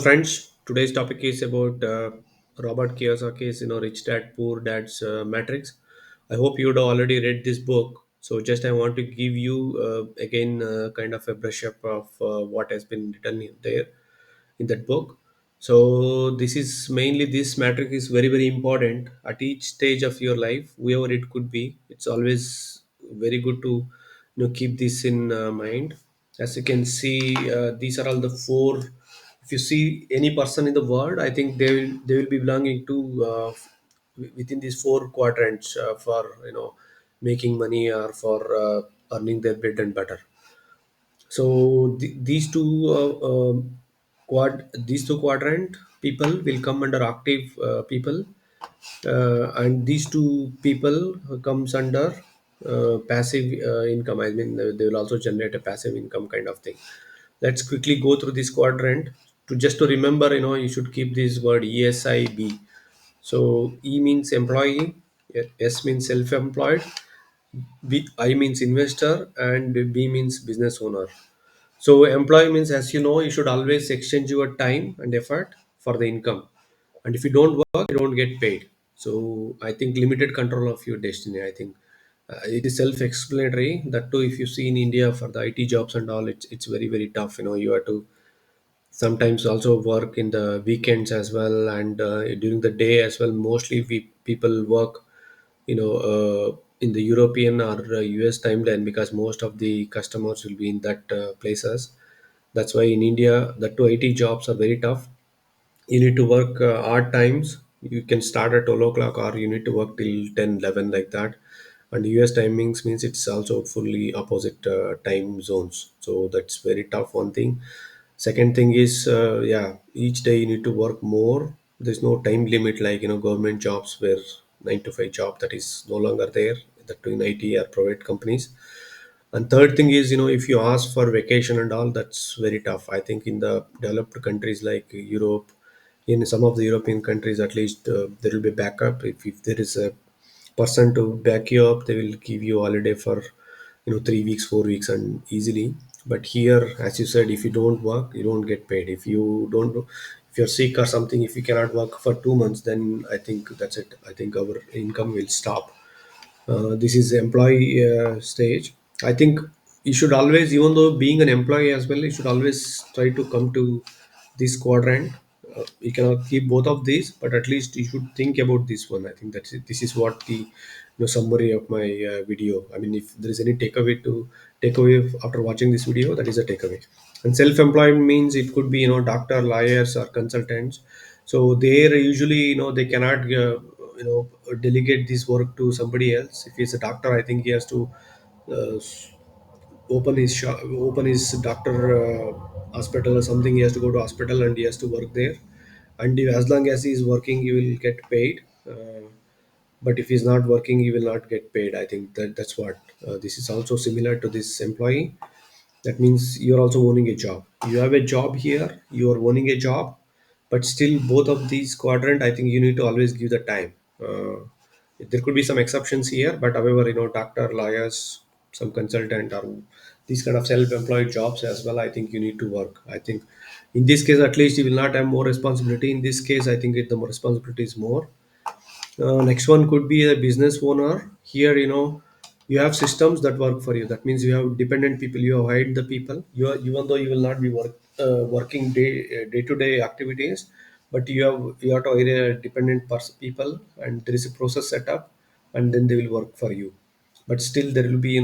Friends, today's topic is about Robert Kiyosaki's Rich Dad Poor Dad's Matrix. I hope you'd already read this book. So just I want to give you again kind of a brush up of what has been written in there in that book. So this is mainly this matrix is very important at each stage of your life, whoever it could be. It's always very good to keep this in mind. As you can see, these are all the four. If you see any person in the world, I think they will be belonging to within these four quadrants for making money or for earning their bread and butter. So these two these two quadrant people will come under active people, and these two people comes under passive income. I mean, they will also generate a passive income kind of thing. Let's quickly go through this quadrant to just to remember. You should keep this word ESIB. So E means employee, S means self-employed, I means investor, and B means business owner. So employee means, as you know, you should always exchange your time and effort for the income. And if you don't work, you don't get paid. So I think limited control of your destiny. I think it is self-explanatory. That too, if you see in India for the IT jobs and all, it's very tough. You have to sometimes also work in the weekends as well, and during the day as well. Mostly we people work in the European or US timeline, because most of the customers will be in that places. That's why in India, the two IT jobs are very tough. You need to work odd times. You can start at 12 o'clock, or you need to work till 10, 11, like that. And US timings means it's also fully opposite time zones. So that's very tough, one thing. Second thing is, yeah, each day you need to work more. There's no time limit like, government jobs where 9 to 5 job that is no longer there, that in IT or private companies. And third thing is, if you ask for vacation and all, that's very tough. I think in the developed countries like Europe, in some of the European countries, at least there will be backup. If there is a person to back you up, they will give you holiday for 3 weeks, 4 weeks, and easily. But here, as you said, if you don't work, you don't get paid. If you're sick or something, if you cannot work for 2 months, then I think that's it. I think our income will stop. This is employee stage. I think you should always, even though being an employee as well, you should always try to come to this quadrant. You cannot keep both of these, but at least you should think about this one. I think that's it. This is what the summary of my video. I mean, if there is any takeaway after watching this video, that is a takeaway. And self-employed means it could be doctor, lawyers, or consultants. So they usually, they cannot delegate this work to somebody else. If he's a doctor, I think he has to uh, open his shop, open his doctor hospital or something. He has to go to hospital and he has to work there. And as long as he is working, he will get paid. But if he's not working, he will not get paid. I think that's what this is also similar to this employee. That means you're also owning a job. You have a job here, you are owning a job, but still both of these quadrant, I think you need to always give the time. There could be some exceptions here, but however, doctor, lawyers, some consultant, or these kind of self-employed jobs as well, I think you need to work. I think in this case, at least you will not have more responsibility. In this case, I think the more responsibility is more. Next one could be a business owner. Here, you have systems that work for you. That means you have dependent people. You have hired the people. Even though you will not be working day to day activities, but you have to hire a dependent people, and there is a process set up, and then they will work for you. But still, there will be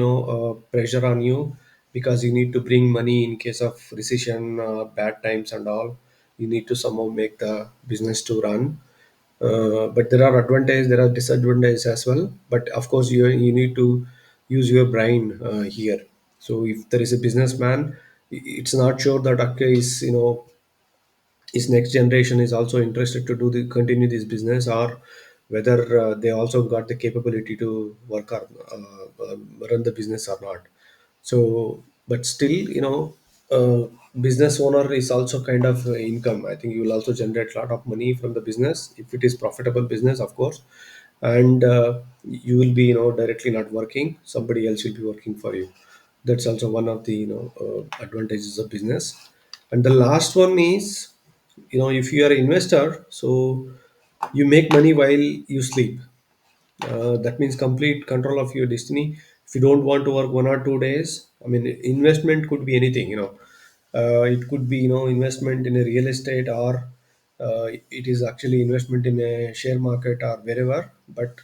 pressure on you, because you need to bring money in case of recession, bad times, and all. You need to somehow make the business to run. But there are advantages, there are disadvantages as well. But of course, you need to use your brain here. So if there is a businessman, it's not sure that okay, is his next generation is also interested to continue this business, or whether they also got the capability to work or run the business or not. So but still, uh, business owner is also kind of income. I think you will also generate a lot of money from the business if it is profitable business, of course. And you will be directly not working, somebody else will be working for you. That's also one of the advantages of business. And the last one is If you are an investor, so you make money while you sleep. That means complete control of your destiny. If you don't want to work 1 or 2 days, I mean, investment could be anything. It could be investment in a real estate, or it is actually investment in a share market or wherever. But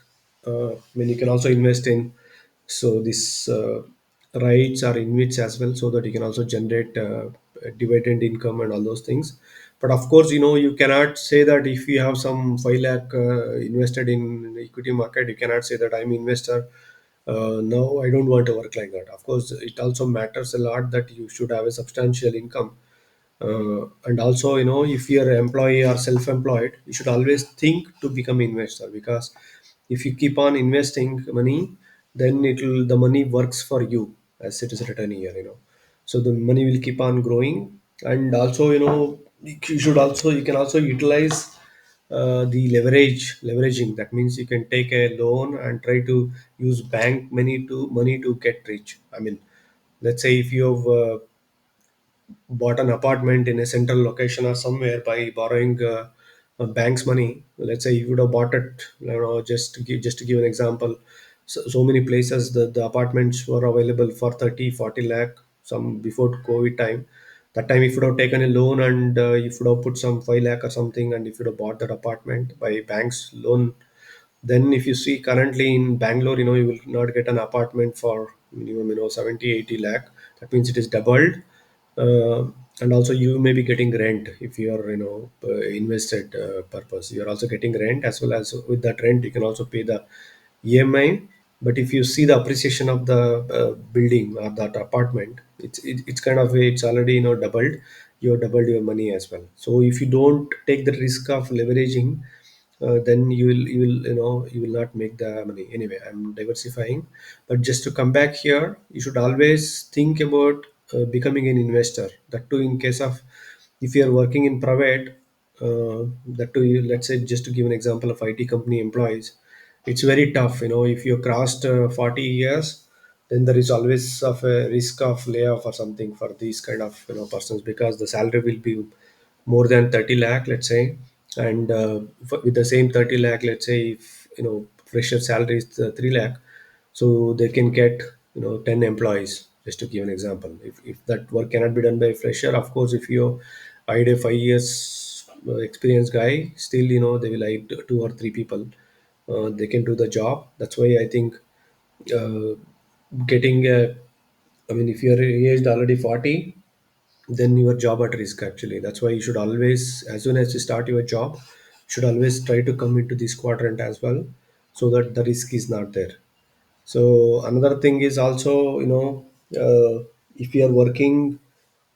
I mean, you can also invest in, so this rights or InvITs as well, so that you can also generate dividend income and all those things. But of course, you cannot say that if you have some 5 lakh invested in equity market, you cannot say that I'm investor. No, I don't want to work like that. Of course, it also matters a lot that you should have a substantial income. And also, if you're an employee or self-employed, you should always think to become investor, because if you keep on investing money, then the money works for you, as it is written here. So the money will keep on growing. And also, you can also utilize the leveraging. That means you can take a loan and try to use bank money to get rich. I mean, let's say if you have bought an apartment in a central location or somewhere by borrowing bank's money. Let's say you would have bought it, just to give an example. So many places the apartments were available for 30, 40 lakh, some before COVID time. That time, if you would have taken a loan, and if you would have put some 5 lakh or something, and if you would have bought that apartment by bank's loan, then if you see currently in Bangalore, you will not get an apartment for minimum, 70, 80 lakh. That means it is doubled. uh, and also you may be getting rent if you are, invested purpose. You are also getting rent, as well as with that rent you can also pay the EMI. But if you see the appreciation of the building or that apartment, it's kind of it's already doubled. You have doubled your money as well. So if you don't take the risk of leveraging, then you will not make the money. Anyway, I'm diversifying. But just to come back here, you should always think about becoming an investor. That too, in case of if you are working in private, that too, let's say, just to give an example of IT company employees, it's very tough. If you crossed 40 years, then there is always of a risk of layoff or something for these kind of persons, because the salary will be more than 30 lakh, let's say. And with the same 30 lakh, let's say, if fresher salary is 3 lakh, so they can get 10 employees, just to give an example. If that work cannot be done by a fresher, of course, if you hire a 5 years experienced guy, still they will hire two or three people. They can do the job. That's why I think uh, getting a, I mean, if you're aged already 40, then your job at risk, actually. That's why you should always, as soon as you start your job, should always try to come into this quadrant as well, so that the risk is not there. So another thing is also, if you are working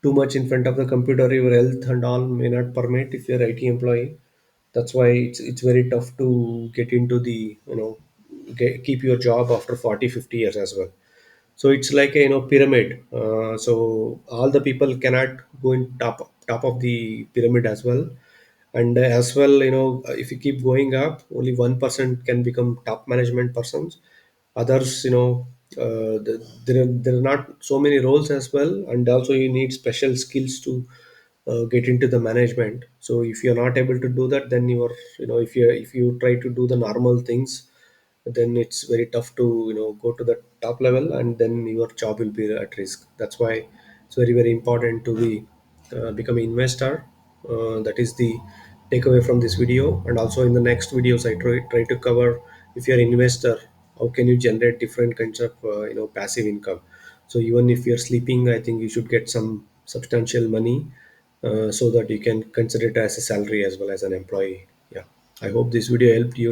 too much in front of the computer, your health and all may not permit if you're IT employee. That's why it's very tough to get into the, keep your job after 40, 50 years as well. So it's like a pyramid. So all the people cannot go in top of the pyramid as well. And as well, if you keep going up, only 1% can become top management persons. Others, there are not so many roles as well. And also you need special skills to get into the management. So if you're not able to do that, then you are, if you try to do the normal things, then it's very tough to go to the top level, and then your job will be at risk. That's why it's very, very important to be become an investor. That is the takeaway from this video. And also in the next videos, I try to cover, if you're an investor, how can you generate different kinds of passive income. So even if you're sleeping, I think you should get some substantial money, so that you can consider it as a salary as well as an employee. Yeah, I hope this video helped you